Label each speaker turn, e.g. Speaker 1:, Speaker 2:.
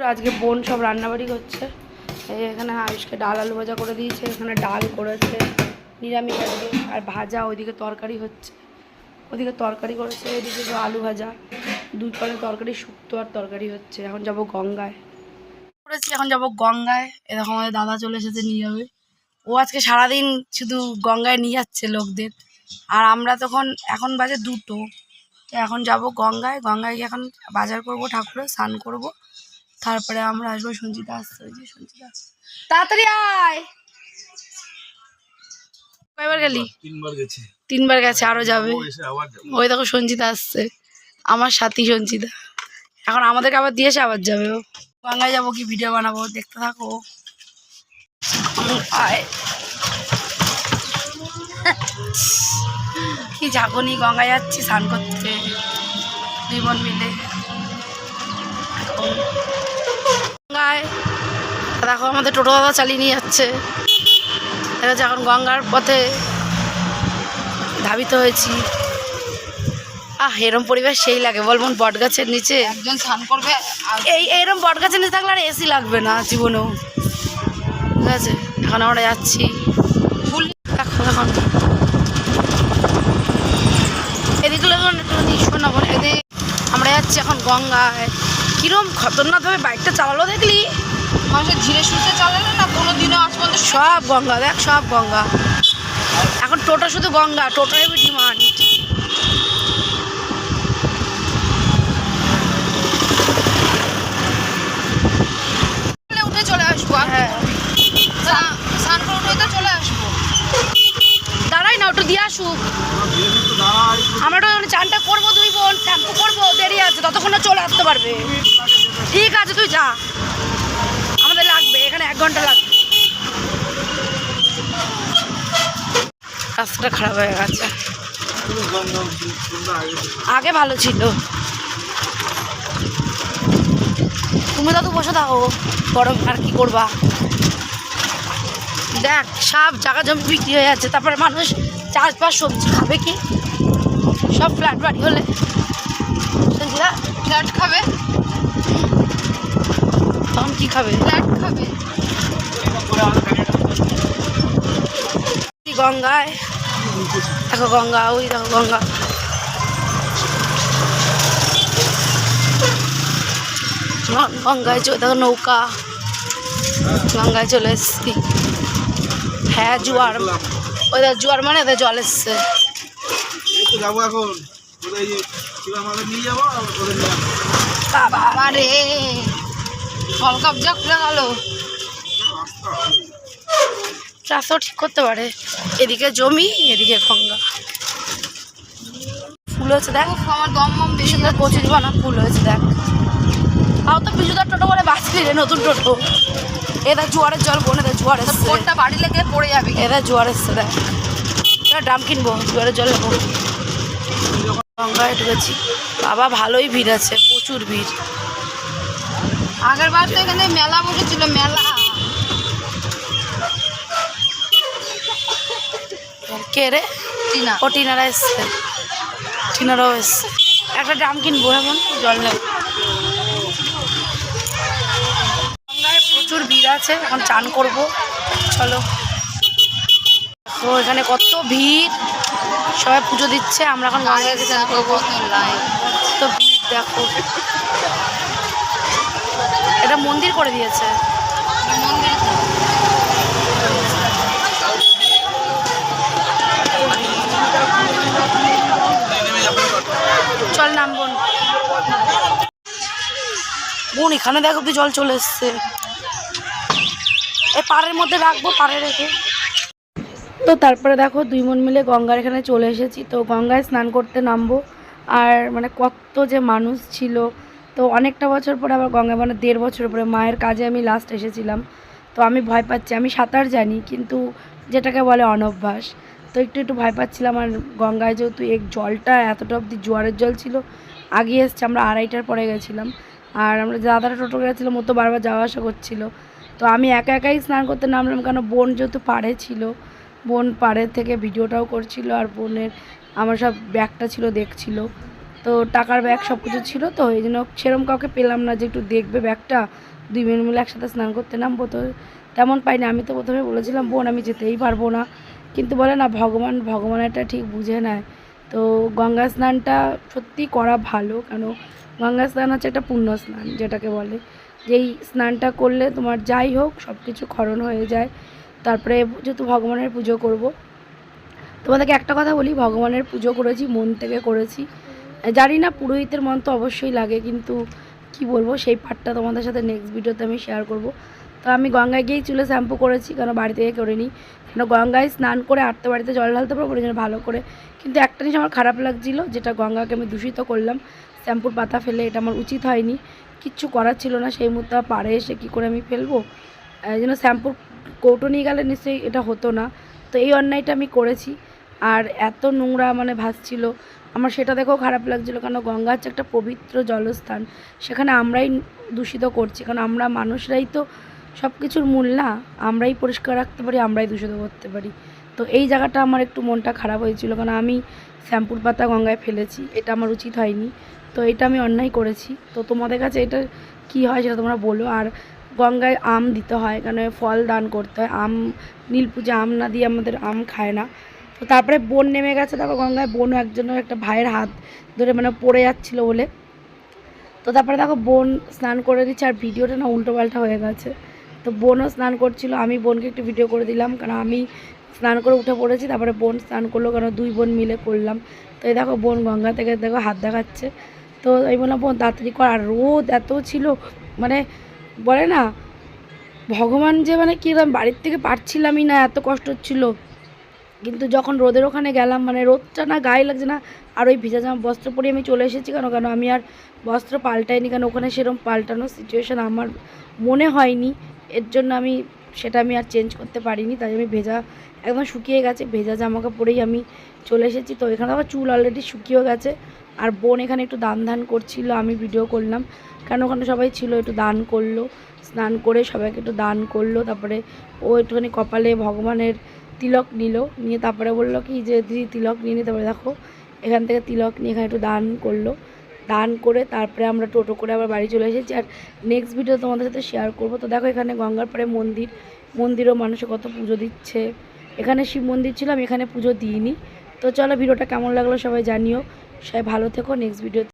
Speaker 1: আজকে বোন সব রান্নাবাড়ি করছে। এখানে আয়ুষকে ডাল আলু ভাজা করে দিয়েছে, এখানে ডাল করেছে নিরামিষ আজকে, আর ভাজা ওইদিকে তরকারি হচ্ছে, ওইদিকে তরকারি করেছে, এদিকে আলু ভাজা, দুই পরে তরকারি শুক্তো আর তরকারি হচ্ছে। এখন যাব গঙ্গায় করেছি, এখন যাব গঙ্গায়। এরকম আমাদের দাদা চলে এসেছে, নিয়ে যাবে। ও আজকে সারাদিন শুধু গঙ্গায় নিয়ে যাচ্ছে লোকদের, আর আমরা তখন এখন বাজে 2টো, তো এখন যাব গঙ্গায়। গঙ্গায় গিয়ে এখন বাজার করব, ঠাকুরের স্নান করব, তারপরে আমরা আসবো। সঞ্চিতা আসছে, ওই যে সঞ্চিতা, তাড়াতাড়ি আয়। কয়বার গেলি?
Speaker 2: 3বার গেছে।
Speaker 1: 3বার গেছে, আরো যাবে। ওই দেখো সঞ্চিতা আসছে, আমার সাথী সঞ্চিতা। এখন আমাদেরকে আবার দিয়েছে, আবার যাবে ও। গঙ্গায় যাবো, কি ভিডিও বানাবো, দেখতে থাকো। আয় কি ঝাঁকুনি, গঙ্গায় যাচ্ছি স্নান করতে 2 বোন মিলে। গঙ্গায় দেখো আমাদের টোটো দাদা চালিয়ে নিয়ে যাচ্ছে। দেখা যাচ্ছে এখন গঙ্গার পথে ধাবিত হয়েছি। এরম পরিবেশ সেই লাগে, বলবেন বট গাছের নিচে
Speaker 3: একজন স্নান করবে,
Speaker 1: এইরকম বট গাছের নিচে থাকলে আর এসি লাগবে না জীবনেও। ঠিক আছে, এখন আমরা যাচ্ছি। দেখো এখন এদিকগুলো শোনাবো, এদিকে আমরা যাচ্ছি এখন গঙ্গায়। কিরম খতরনাকভাবে বাইকটা চালালো দেখলি?
Speaker 3: মানুষের ধীরে সুস্থে চালালে না কোনো দিনও আজ পর্যন্ত।
Speaker 1: সব গঙ্গা, দেখ সব গঙ্গা। এখন টোটো শুধু গঙ্গা, টোটোর ডিমান্ড।
Speaker 3: উঠে চলে আসবো।
Speaker 1: হ্যাঁ,
Speaker 3: স্নান করে উঠে চলে আসবো।
Speaker 1: দাঁড়াই না, ওটা দিয়ে আসুক। আমরা তো চানটা করবো, 2 বোন শ্যাম্পু করবো, দেরি আছে, ততক্ষণে চলে আসতে পারবে। ঠিক আছে, তুই যা, আমাদের লাগবে এখানে 1 ঘন্টা লাগবে। রাস্তাটা খারাপ হয়ে গেছে, আগে ভালো ছিল। তুমি তো বসে থাকো, গরম আর কি করবা। দেখ সব জায়গা জমি বিক্রি হয়ে যাচ্ছে, তারপরে মানুষ চাষবাস সবজি খাবে কি? সব ফ্ল্যাট বাড়ি হলে
Speaker 3: ফ্ল্যাট খাবে,
Speaker 1: তখন কি খাবে?
Speaker 3: ফ্ল্যাট খাবে।
Speaker 1: গঙ্গায় দেখো, গঙ্গা, ওই দেখো গঙ্গা। গঙ্গায় দেখো নৌকা, গঙ্গায় চলে এসছি। হ্যাঁ জোয়ার, ওই দেখ জোয়ার মানে ওদের জল এসছে।
Speaker 2: যাবো এখন, নিয়ে যাবো।
Speaker 3: বাবা রে, ফল কবজা খুলে গেল।
Speaker 1: রাস্তা ঠিক করতে পারে, এদিকে জমি, এদিকে গঙ্গা। ফুল হয়েছে দেখ,
Speaker 3: আমার দম মম বেশি।
Speaker 1: সুন্দর কচি বানা ফুল হয়েছে দেখ। তাও তো বিজুদার টোটো করে বাঁচবি রে, নতুন টোটো। এদের জোয়ারের জল, বোন এদের জোয়ার এসছে।
Speaker 3: পোটটা বাড়ি লেগে পড়ে যাবে।
Speaker 1: এদের জোয়ার এসছে দেখ, ড্রাম কিনবো, জোয়ারের জল নেবো। গঙ্গায় ঢুকেছি, বাবা ভালোই ভিড় আছে, প্রচুর ভিড়।
Speaker 3: আগের বার তো এখানে মেলা বসেছিল, মেলা।
Speaker 1: কে রে?
Speaker 3: টিনা।
Speaker 1: ও টিনারা এসছে, টিনারাও এসছে। একটা ড্রাম কিনবো, এখন জল নেব। গঙ্গায় প্রচুর ভিড় আছে, এখন চান করবো, চলো। তো এখানে কত ভিড়, সবাই পুজো দিচ্ছে, আমরা এখন গঙ্গায় চান করবো। তো ভিড় দেখো, এটা মন্দির করে দিয়েছে। চল নাম বোন, বোন এখানে দেখো কি জল চলে এসছে। এই পাড়ের মধ্যে রাখবো, পাড়ে রেখে। তো তারপরে দেখো 2 বোন মিলে গঙ্গার এখানে চলে এসেছি। তো গঙ্গায় স্নান করতে নামবো, আর মানে কত যে মানুষ ছিল। তো অনেকটা বছর পরে আবার গঙ্গায়, মানে 1.5 বছর পরে মায়ের কাজে আমি লাস্ট এসেছিলাম। তো আমি ভয় পাচ্ছি, আমি সাঁতার জানি কিন্তু যেটাকে বলে অনভ্যাস, তো একটু ভয় পাচ্ছিলাম। আর গঙ্গায় যেহেতু জলটা এতটা অবধি জোয়ারের জল ছিল, আগে এসছে, আমরা 2:30টার পরে গেছিলাম। আর আমরা দাদারা টোটো গেছিলাম, ও তো বারবার যাওয়া আসা করছিলো। তো আমি একাই স্নান করতে নামলাম, কেন বোন যেহেতু পাড়ে ছিল, বোন পাড়ে থেকে ভিডিওটাও করছিল, আর বোনের আমার সব ব্যাগটা ছিল দেখছিল। তো টাকার ব্যাগ সব কিছু ছিল, তো এই জন্য সেরকম কাউকে পেলাম না যে একটু দেখবে ব্যাগটা। 2 বোন মিলে একসাথে স্নান করতে নামবো, তো তেমন পাইনি। আমি তো প্রথমে বলেছিলাম বোন আমি যেতেই পারবো না, কিন্তু বলে না ভগবান এটা ঠিক বুঝে নেয়। তো গঙ্গা স্নানটা সত্যি করা ভালো, কেন গঙ্গা স্নান হচ্ছে একটা পুণ্য স্নান যেটাকে বলে, যেই স্নানটা করলে তোমার যাই হোক সব কিছু ক্ষরণ হয়ে যায়। তারপরে যেহেতু ভগবানের পুজো করব, তোমাদেরকে একটা কথা বলি, ভগবানের পুজো করেছি, মন থেকে করেছি। জানি না পুরোহিতের মন তো অবশ্যই লাগে, কিন্তু কি বলবো সেই পার্টটা তোমাদের সাথে নেক্সট ভিডিওতে আমি শেয়ার করব। তো আমি গঙ্গায় গিয়েই চুলে শ্যাম্পু করেছি, কারণ বাড়ি থেকে করে নিই, কেন গঙ্গায় স্নান করে আটতে বাড়িতে জল ঢালতে পারবো ওই জন্য ভালো করে। কিন্তু একটা জিনিস আমার খারাপ লাগছিলো, যেটা গঙ্গাকে আমি দূষিত করলাম শ্যাম্পুর পাতা ফেলে, এটা আমার উচিত হয়নি, কিচ্ছু করার ছিল না সেই মুহূর্তে। পাড়ে এসে কী করে আমি ফেলবো, এই জন্য শ্যাম্পুর কৌটো নিয়ে গেলে নিশ্চয়ই এটা হতো না। তো এই অন্যায়টা আমি করেছি, আর এত নোংরা মানে ভাসছিল আমার, সেটা দেখেও খারাপ লাগছিলো। কারণ গঙ্গা হচ্ছে একটা পবিত্র জলস্থান, সেখানে আমরাই দূষিত করছি, কারণ আমরা মানুষরাই তো সব কিছুর মূল না, আমরাই পরিষ্কার রাখতে পারি, আমরাই দূষিত করতে পারি। তো এই জায়গাটা আমার একটু মনটা খারাপ হয়েছিল, কারণ আমি শ্যাম্পুর পাতা গঙ্গায় ফেলেছি, এটা আমার উচিত হয়নি, তো এটা আমি অন্যায় করেছি। তো তোমাদের কাছে এটা কী হয় সেটা তোমরা বলো। আর গঙ্গায় আম দিতে হয়, কারণ ফল দান করতে হয়, আম নীল পূজা আম না দিয়ে আমাদের আম খায় না। তো তারপরে বোন নেমে গেছে, তারপর গঙ্গায় বোন একজনের একটা ভাইয়ের হাত ধরে মানে পড়ে যাচ্ছিলো বলে, তো তারপরে দেখো বোন স্নান করে দিচ্ছে, আর ভিডিওটা না উল্টোপাল্টা হয়ে গেছে। তো বোনও স্নান করছিল, আমি বোনকে একটু ভিডিও করে দিলাম, কারণ আমি স্নান করে উঠে পড়েছি, তারপরে বোন স্নান করলো, কারণ 2 বোন মিলে করলাম। তো এই দেখো বোন গঙ্গা থেকে দেখো হাত দেখাচ্ছে। তো এই বললাম বোন তাড়াতাড়ি কর, আর রোদ এত ছিল, মানে বলে না ভগবান যে মানে কীরকম, বাড়ির থেকে পারছিলামই না, এত কষ্ট হচ্ছিলো। কিন্তু যখন রোদের ওখানে গেলাম, মানে রোদটা না গায়ে লাগছে না, আর ওই ভিজা জামা বস্ত্র পরে আমি চলে এসেছি। কেন আমি আর বস্ত্র পাল্টাইনি, কারণ ওখানে সেরকম পাল্টানোর সিচুয়েশান আমার মনে হয়নি, এর জন্য আমি সেটা আমি আর চেঞ্জ করতে পারিনি। তাই আমি ভেজা একদম শুকিয়ে গেছে, ভেজা জামা কাপড়েই আমি চলে এসেছি। তো এখানে আবার চুল অলরেডি শুকিয়েও গেছে, আর বোন এখানে একটু দান করছিল, আমি ভিডিও করলাম, কারণ ওখানে সবাই ছিল, একটু দান করলো, স্নান করে সবাইকে একটু দান করলো। তারপরে ও একটুখানি কপালে ভগবানের তিলক নিল, নিয়ে তারপরে বললো কি যে দিদি তিলক নিয়ে নি। তারপরে দেখো এখান থেকে তিলক নিয়ে এখানে একটু দান করলো, দান করে তারপরে আমরা টোটো করে আবার বাড়ি চলে এসেছি। আর নেক্সট ভিডিও তোমাদের সাথে শেয়ার করবো। তো দেখো এখানে গঙ্গার পাড়ে মন্দিরও মানুষে কত পুজো দিচ্ছে, এখানে শিব মন্দির ছিল, আমি এখানে পুজো দিইনি। তো চলো ভিডিওটা কেমন লাগলো সবাই জানিও, সবাই ভালো থেকো, নেক্সট ভিডিও